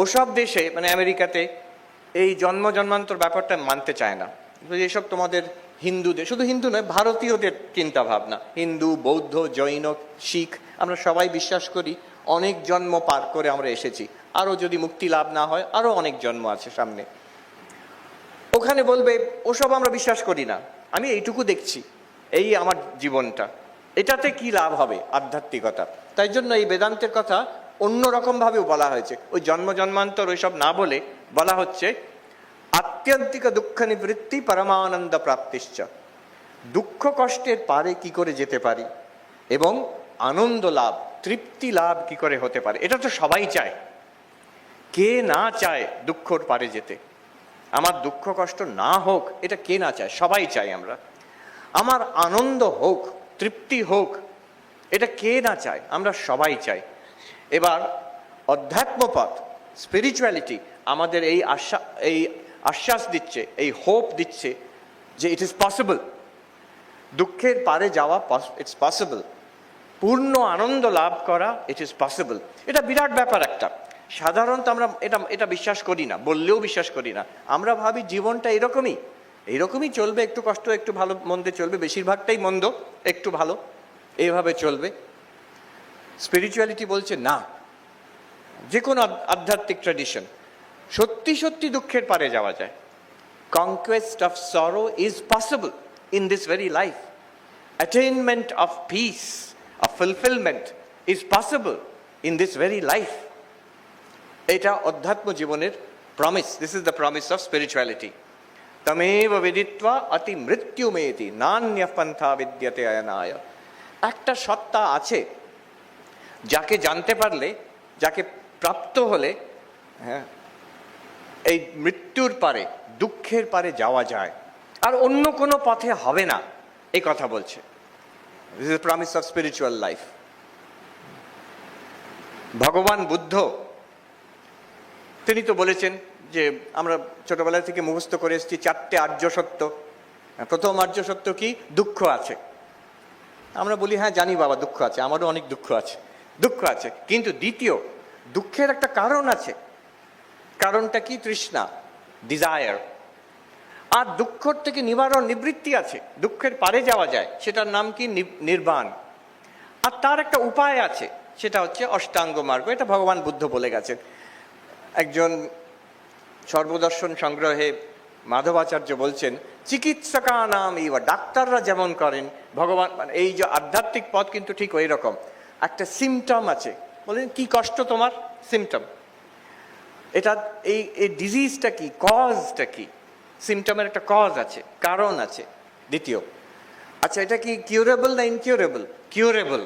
ওসব দেশে মানে আমেরিকাতে এই জন্ম জন্মান্তর ব্যাপারটা মানতে চায় না। এসব তোমাদের হিন্দুদের, শুধু হিন্দু নয়, ভারতীয়দের চিন্তা ভাবনা, হিন্দু, বৌদ্ধ, জৈন, শিখ, আমরা সবাই বিশ্বাস করি অনেক জন্ম পার করে আমরা এসেছি, আরও যদি মুক্তি লাভ না হয় আরও অনেক জন্ম আছে সামনে। ওখানে বলবে ওসব আমরা বিশ্বাস করি না, আমি এইটুকু দেখছি, এই আমার জীবনটা, এটাতে কি লাভ হবে আধ্যাত্মিকতা। তাই জন্য এই বেদান্তের কথা অন্য রকমভাবেও বলা হয়েছে, ওই জন্ম জন্মান্তর ওইসব না বলে বলা হচ্ছে আত্যন্তিক দুঃখ নিবৃত্তি পরমানন্দ প্রাপ্তিশ্চ, দুঃখ কষ্টের পারে কি করে যেতে পারি এবং আনন্দ লাভ, তৃপ্তি লাভ কি করে হতে পারে। এটা তো সবাই চায়, কে না চায় দুঃখর পারে যেতে, আমার দুঃখ কষ্ট না হোক, এটা কে না চায়, সবাই চাই আমরা। আমার আনন্দ হোক, তৃপ্তি হোক, এটা কে না চায়, আমরা সবাই চাই। এবার অধ্যাত্মপথ, স্পিরিচুয়ালিটি আমাদের এই আশ্বাস দিচ্ছে, এই হোপ দিচ্ছে যে ইট ইজ পসিবল, দুঃখের পারে যাওয়া ইটস পসিবল, পূর্ণ আনন্দ লাভ করা ইট ইজ পসিবল। এটা বিরাট ব্যাপার একটা। সাধারণত আমরা এটা বিশ্বাস করি না, বললেও বিশ্বাস করি না। আমরা ভাবি জীবনটা এইরকমই চলবে, একটু কষ্ট একটু ভালো মন্দে চলবে, বেশিরভাগটাই মন্দ একটু ভালো, এইভাবে চলবে। স্পিরিচুয়ালিটি বলছে না, যে কোনো আধ্যাত্মিক ট্র্যাডিশন, সত্যি সত্যি দুঃখের পারে যাওয়া যায়। Conquest of sorrow is possible in this very life, attainment of peace, of fulfilment is possible in this very life. এটা অধ্যাত্ম জীবনের promise, this is the promise of spirituality. তমেব বিদিত্বা অতি মৃত্যুমেতি নান্য পন্থা বিদ্যতে অয়নায়। একটা সত্তা আছে যাকে জানতে পারলে, যাকে প্রাপ্ত হলে, হ্যাঁ, এই মৃত্যুর পারে, দুঃখের পারে যাওয়া যায়, আর অন্য কোনো পথে হবে না, এই কথা বলছে। This is promise of spiritual life. ভগবান বুদ্ধ তিনি তো বলেছেন যে আমরা ছোটবেলা থেকে মুখস্থ করে এসেছি 4টে আর্য সত্য। প্রথম আর্য সত্য কি? দুঃখ আছে। আমরা বলি হ্যাঁ জানি বাবা দুঃখ আছে, আমারও অনেক দুঃখ আছে, কিন্তু দ্বিতীয়, দুঃখের একটা কারণ আছে। কারণটা কি? তৃষ্ণা, ডিজায়ার। আর দুঃখ থেকে নিবারণ, নিবৃত্তি আছে, দুঃখের পারে যাওয়া যায়, সেটার নাম কি? নির্বাণ। আর তার একটা উপায় আছে, সেটা হচ্ছে অষ্টাঙ্গ মার্গ। এটা ভগবান বুদ্ধ বলে গেছেন। একজন সর্বদর্শন সংগ্রহে মাধবাচার্য বলছেন চিকিৎসকা নাম ইবা, ডাক্তাররা যেমন করেন, ভগবান মানে এই যে আধ্যাত্মিক পথ কিন্তু ঠিক ওই রকম। একটা সিমটম আছে, বলেন কি কষ্ট তোমার? সিমটম। এটা এই ডিজিজটা কি, কজটা কি? সিমটমের একটা কজ আছে, কারণ আছে। দ্বিতীয়, আচ্ছা এটা কি কিউরেবল না ইনকিউরেবল? কিউরেবল,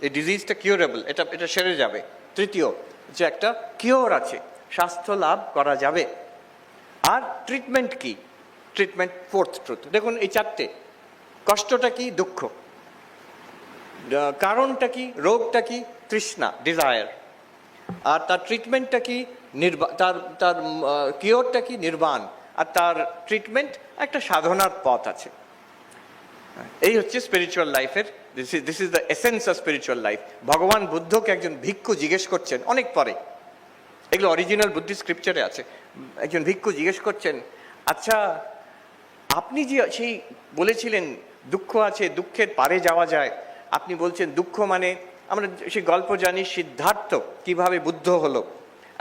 এই ডিজিজটা কিউরেবল, এটা সেরে যাবে। তৃতীয়, যে একটা কিওর আছে, স্বাস্থ্য লাভ করা যাবে। আর ট্রিটমেন্ট কি? Treatment fourth truth. দেখুন এই 4টে। কষ্টটা কি? দুঃখ। কারণটা কি? রোগটা কি? তৃষ্ণা, ডিজায়ার। আর তার ট্রিটমেন্টটা কি? তার কিওরটা কি? নির্বাণ। আর তার ট্রিটমেন্ট একটা সাধনার পথ আছে। এই হচ্ছে স্পিরিচুয়াল লাইফের, this is the essence of spiritual life. ভগবান বুদ্ধকে একজন ভিক্ষু জিজ্ঞেস করছেন অনেক পরে, এগুলো অরিজিনাল বুদ্ধিস্ট স্ক্রিপচারে আছে। একজন ভিক্ষু জিজ্ঞেস করছেন, আচ্ছা আপনি যে সেই বলেছিলেন দুঃখ আছে, দুঃখের পারে যাওয়া যায়, আপনি বলছেন দুঃখ মানে, আমরা সেই গল্প জানি সিদ্ধার্থ কিভাবে বুদ্ধ হলো।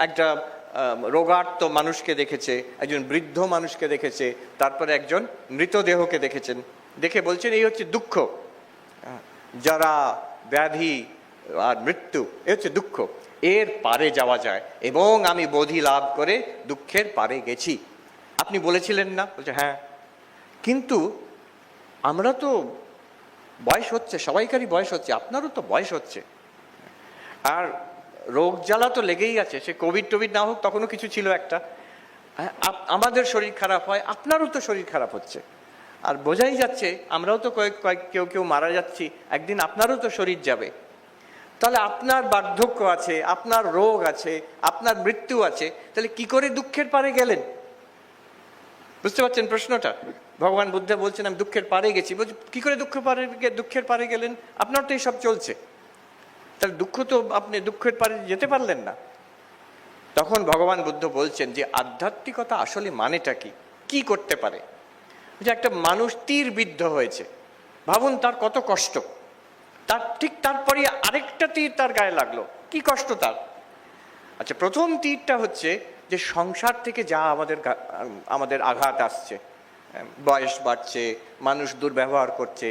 একটা রোগার্ত মানুষকে দেখেছে, একজন বৃদ্ধ মানুষকে দেখেছে, তারপরে একজন মৃতদেহকে দেখেছেন, দেখে বলছেন এই হচ্ছে দুঃখ, যারা ব্যাধি আর মৃত্যু, এ হচ্ছে দুঃখ, এর পারে যাওয়া যায় এবং আমি বোধি লাভ করে দুঃখের পারে গেছি। আপনি বলেছিলেন না? বলছে হ্যাঁ, কিন্তু আমরা তো বয়স হচ্ছে, সবাইকারই বয়স হচ্ছে, আপনারও তো বয়স হচ্ছে, আর রোগ জ্বালা তো লেগেই আছে। সে কোভিড টোভিড না হোক, তখনও কিছু ছিল একটা। আমাদের শরীর খারাপ হয়, আপনারও তো শরীর খারাপ হচ্ছে, আর বোঝাই যাচ্ছে আমরাও তো কেউ মারা যাচ্ছি, একদিন আপনারও তো শরীর যাবে। তাহলে আপনার বার্ধক্য আছে, আপনার রোগ আছে, আপনার মৃত্যু আছে, তাহলে কি করে দুঃখের পারে গেলেন? বুঝতে পারছেন প্রশ্নটা? ভগবান বুদ্ধ বলছেন আমি দুঃখের পারে গেছি। বলছি কি করে দুঃখের পারে গেলেন? আপনার তো এইসব চলছে, তাহলে দুঃখ তো আপনি দুঃখের পারে যেতে পারলেন না। তখন ভগবান বুদ্ধ বলছেন যে আধ্যাত্মিকতা আসলে মানেটা কি, কি করতে পারে। যে একটা মানুষ তীর বিদ্ধ হয়েছে, ভাবুন তার কত কষ্ট, তার ঠিক তারপরে আরেকটা তীর তার গায়ে লাগলো, কি কষ্ট তার। আচ্ছা, প্রথম তীরটা হচ্ছে যে সংসার থেকে যা আমাদের আঘাত আসছে, বয়স বাড়ছে, মানুষ দুর্ব্যবহার করছে,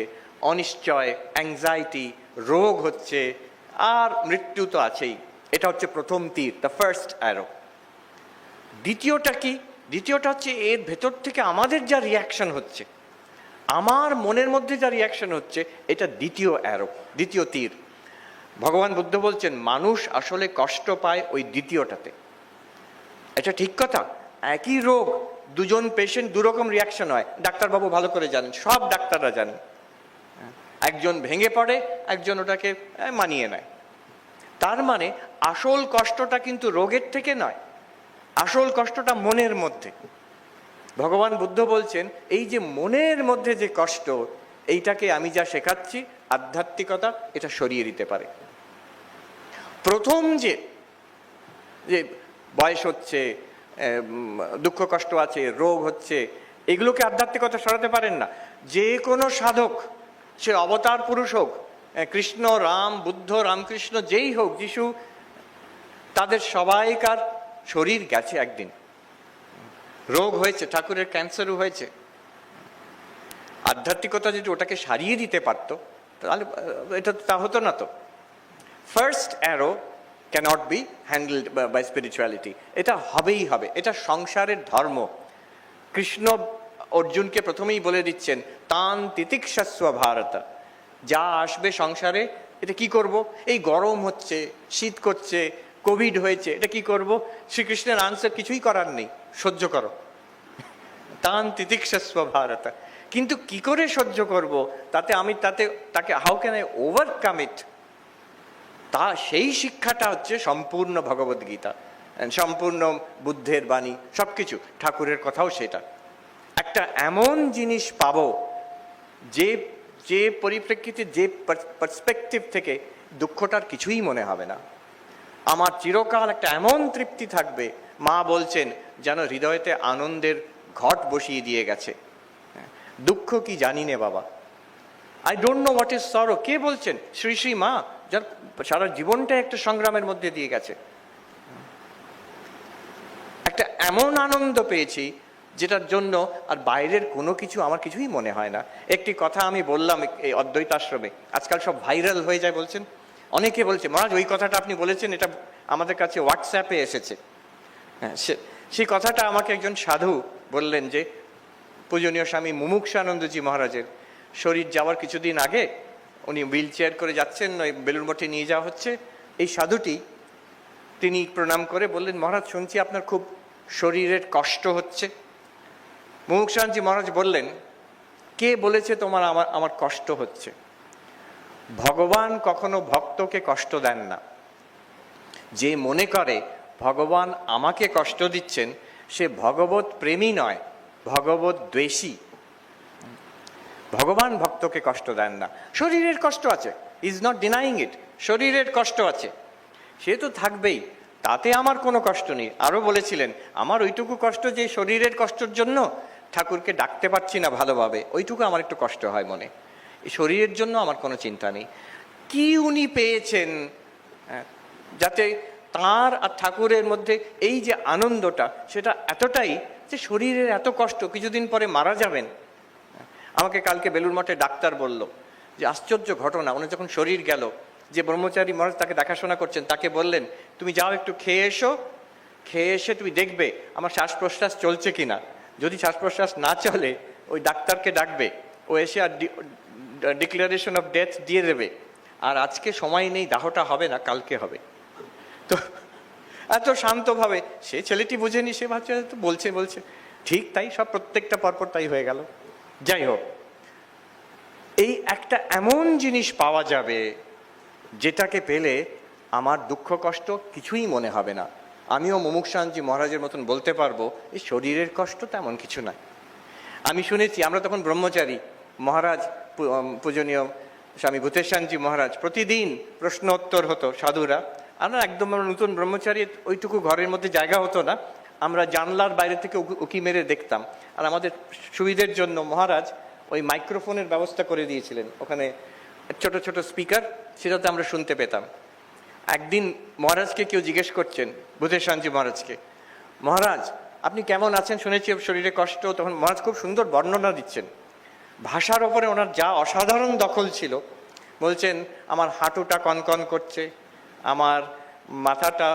অনিশ্চয়, অ্যাংজাইটি, রোগ হচ্ছে, আর মৃত্যু তো আছেই। এটা হচ্ছে প্রথম তীর, দ্য ফার্স্ট অ্যারো। দ্বিতীয়টা কি? দ্বিতীয়টা হচ্ছে এর ভেতর থেকে আমাদের যা রিয়াকশন হচ্ছে, আমার মনের মধ্যে যা রিয়াকশন হচ্ছে, এটা দ্বিতীয় অ্যারো, দ্বিতীয় তীর। ভগবান বুদ্ধ বলছেন মানুষ আসলে কষ্ট পায় ওই দ্বিতীয়টাতে। এটা ঠিক কথা, একই রোগ দুজন পেশেন্ট দুরকম রিয়াকশন হয়, ডাক্তারবাবু ভালো করে জানেন, সব ডাক্তাররা জানেন। একজন ভেঙে পড়ে, একজন ওটাকে মানিয়ে নেয়। তার মানে আসল কষ্টটা কিন্তু রোগের থেকে নয়, আসল কষ্টটা মনের মধ্যে। ভগবান বুদ্ধ বলছেন এই যে মনের মধ্যে যে কষ্ট, এইটাকে আমি যা শেখাচ্ছি আধ্যাত্মিকতা এটা সরিয়ে দিতে পারে। প্রথম যে বয়স হচ্ছে, দুঃখ কষ্ট আছে, রোগ হচ্ছে, এগুলোকে আধ্যাত্মিকতা সরাতে পারেন না। যে কোনো সাধক, সে অবতার পুরুষ হোক, কৃষ্ণ, রাম, বুদ্ধ, রামকৃষ্ণ, যেই হোক, যিশু, তাদের সবাইকার শরীর গেছে একদিন, রোগ হয়েছে, ঠাকুরের ক্যান্সারও হয়েছে। আধ্যাত্মিকতা যদি ওটাকে সারিয়ে দিতে পারত তাহলে এটা তা হতো না। তো first arrow cannot be handled by spirituality, এটা হবেই হবে, এটা সংসারের ধর্ম। কৃষ্ণ অর্জুনকে প্রথমেই বলে দিচ্ছেন তান তিতিক্ষস্ব ভারত, যা আসবে সংসারে এটা কি করব, এই গরম হচ্ছে, শীত করছে, কোভিড হয়েছে, এটা কি করব? শ্রীকৃষ্ণের আনসার কিছুই করার নেই, সহ্য করো, তান তিতিক্ষস্ব ভারত। কিন্তু কি করে সহ্য করব, তাকে হাউ ক্যান আই ওভারকাম ইট, তা সেই শিক্ষাটা হচ্ছে সম্পূর্ণ ভগবদ্গীতা, সম্পূর্ণ বুদ্ধের বাণী, সবকিছু, ঠাকুরের কথাও সেটা। একটা এমন জিনিস পাবো যে যে পরিপ্রেক্ষিতে, যে পার্সপেক্টিভ থেকে দুঃখটার কিছুই মনে হবে না। আমার চিরকাল একটা এমন তৃপ্তি থাকবে, মা বলছেন যেন হৃদয়তে আনন্দের ঘট বসিয়ে দিয়ে গেছে। দুঃখ কি জানি নে বাবা, I don't know what is সরো। কে বলছেন? শ্রী শ্রী মা, যার সারা জীবনটা একটা সংগ্রামের মধ্যে দিয়ে গেছে। একটা এমন আনন্দ পেয়েছি যেটার জন্য আর বাইরের কোনো কিছু আমার কিছুই মনে হয় না। একটি কথা আমি বললাম এই অদ্বৈত আশ্রমে, আজকাল সব ভাইরাল হয়ে যায় বলছেন, অনেকে বলছে মহারাজ ওই কথাটা আপনি বলেছেন, এটা আমাদের কাছে হোয়াটসঅ্যাপে এসেছে। হ্যাঁ, সেই কথাটা আমাকে একজন সাধু বললেন যে পূজনীয় স্বামী মুমুক্ষানন্দজি মহারাজের শরীর যাওয়ার কিছুদিন আগে উনি হুইল চেয়ার করে যাচ্ছেন, ওই বেলুড় মঠে নিয়ে যাওয়া হচ্ছে। এই সাধুটি তিনি প্রণাম করে বললেন, মহারাজ শুনছি আপনার খুব শরীরের কষ্ট হচ্ছে। মুমুক্ষানন্দজি মহারাজ বললেন, কে বলেছে তোমার আমার কষ্ট হচ্ছে? ভগবান কখনো ভক্তকে কষ্ট দেন না। যে মনে করে ভগবান আমাকে কষ্ট দিচ্ছেন সে ভগবত প্রেমী নয়, ভগবত দ্বেষী। ভগবান ভক্তকে কষ্ট দেন না। শরীরের কষ্ট আছে, ইজ নট ডিনাইং ইট, শরীরের কষ্ট আছে, সে তো থাকবেই, তাতে আমার কোনো কষ্ট নেই। আরও বলেছিলেন, আমার ওইটুকু কষ্ট যে শরীরের কষ্টের জন্য ঠাকুরকে ডাকতে পারছি না ভালোভাবে, ওইটুকু আমার একটু কষ্ট হয় মনে। এই শরীরের জন্য আমার কোনো চিন্তা নেই। কি উনি পেয়েছেন যাতে তাঁর আর ঠাকুরের মধ্যে এই যে আনন্দটা, সেটা এতটাই যে শরীরের এত কষ্ট, কিছুদিন পরে মারা যাবেন। আমাকে কালকে বেলুড় মঠে ডাক্তার বলল যে আশ্চর্য ঘটনা, উনি যখন শরীর গেল, যে ব্রহ্মচারী মহারাজ তাকে দেখাশোনা করছেন তাকে বললেন, তুমি যাও একটু খেয়ে এসো, খেয়ে এসে তুমি দেখবে আমার শ্বাস প্রশ্বাস চলছে কিনা। যদি শ্বাস প্রশ্বাস না চলে ওই ডাক্তারকে ডাকবে, ও এসে আর ডিক্লারেশন অফ ডেথ দিয়ে দেবে। আর আজকে সময় নেই, দাহটা হবে না, কালকে হবে। তো এত শান্তভাবে, সে ছেলেটি বুঝেনি, সে ভাবছে তো বলছে ঠিক তাই, সব প্রত্যেকটা পরপর তাই হয়ে গেল। যাই হোক, এই একটা এমন জিনিস পাওয়া যাবে যেটাকে পেলে আমার দুঃখ কষ্ট কিছুই মনে হবে না। আমিও মুমুক্ষানন্দজি মহারাজের মতন বলতে পারবো এই শরীরের কষ্ট তেমন কিছু নয়। আমি শুনেছি, আমরা তখন ব্রহ্মচারী, মহারাজ পূজনীয় স্বামী ভূতেশানজি মহারাজ প্রতিদিন প্রশ্নোত্তর হতো, সাধুরা, আমরা একদম আমরা নতুন ব্রহ্মচারী, ওইটুকু ঘরের মধ্যে জায়গা হতো না, আমরা জানলার বাইরে থেকে উকি মেরে দেখতাম। আর আমাদের সুবিধের জন্য মহারাজ ওই মাইক্রোফোনের ব্যবস্থা করে দিয়েছিলেন, ওখানে ছোট ছোট স্পিকার, সেটাতে আমরা শুনতে পেতাম। একদিন মহারাজকে কেউ জিজ্ঞেস করছেন, বুধেশানজি মহারাজকে, মহারাজ আপনি কেমন আছেন, শুনেছি শরীরে কষ্ট। তখন মহারাজ খুব সুন্দর বর্ণনা দিচ্ছেন, ভাষার ওপরে ওনার যা অসাধারণ দখল ছিল। বলছেন আমার হাঁটুটা কনকন করছে, আমার মাথাটা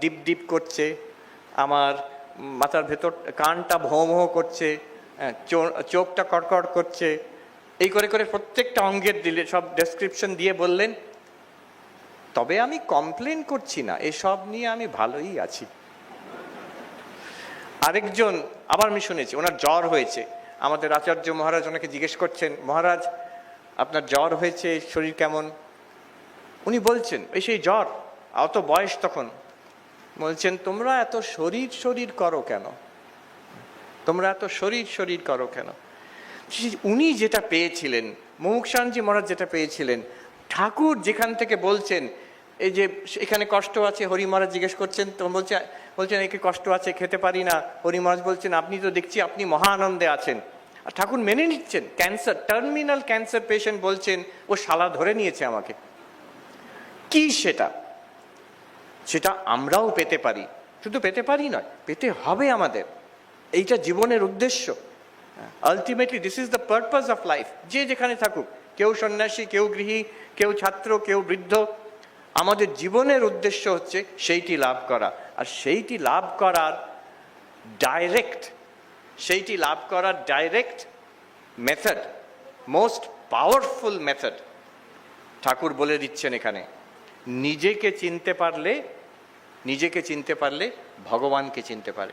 ডিপ ডিপ করছে, আমার মাথার ভেতর কানটা ভোঁ ভোঁ করছে, চোখটা কড়কড় করছে, এই করে করে প্রত্যেকটা অঙ্গের দিলে সব ডেসক্রিপশন দিয়ে বললেন, তবে আমি কমপ্লেন করছি না, এসব নিয়ে আমি ভালোই আছি। আরেকজন আবার আমি শুনেছি ওনার জ্বর হয়েছে, আমাদের আচার্য মহারাজ ওনাকে জিজ্ঞেস করছেন, মহারাজ আপনার জ্বর হয়েছে, শরীর কেমন? উনি বলছেন এই সেই জ্বর, অত বয়স তখন। বলছেন তোমরা এত শরীর শরীর করো কেন, তোমরা এত শরীর শরীর করো কেন? উনি যেটা পেয়েছিলেন, মুমুক্ষানজি মহারাজ যেটা পেয়েছিলেন, ঠাকুর যেখান থেকে বলছেন এই যে এখানে কষ্ট আছে, হরি মহারাজ জিজ্ঞেস করছেন, তখন বলছেন একে কষ্ট আছে, খেতে পারি না। হরি মহারাজ বলছেন আপনি তো দেখছি আপনি মহা আনন্দে আছেন। আর ঠাকুর মেনে নিচ্ছেন, ক্যান্সার, টার্মিনাল ক্যান্সার পেশেন্ট বলছেন ও শালা ধরে নিয়েছে আমাকে। কি সেটা? সেটা আমরাও পেতে পারি, শুধু পেতে পারি নয়, পেতে হবে আমাদের। এইটা জীবনের উদ্দেশ্য। Ultimately this is the purpose of life. যে যেখানে থাকুক, কেউ সন্ন্যাসী, কেউ গৃহী, কেউ ছাত্র, কেউ বৃদ্ধ, আমাদের জীবনের উদ্দেশ্য হচ্ছে সেইটি লাভ করা। আর সেইটি লাভ করার direct method, most powerful method Thakur বলে দিচ্ছেন এখানে, নিজেকে চিনতে পারলে ভগবানকে চিনতে পারে।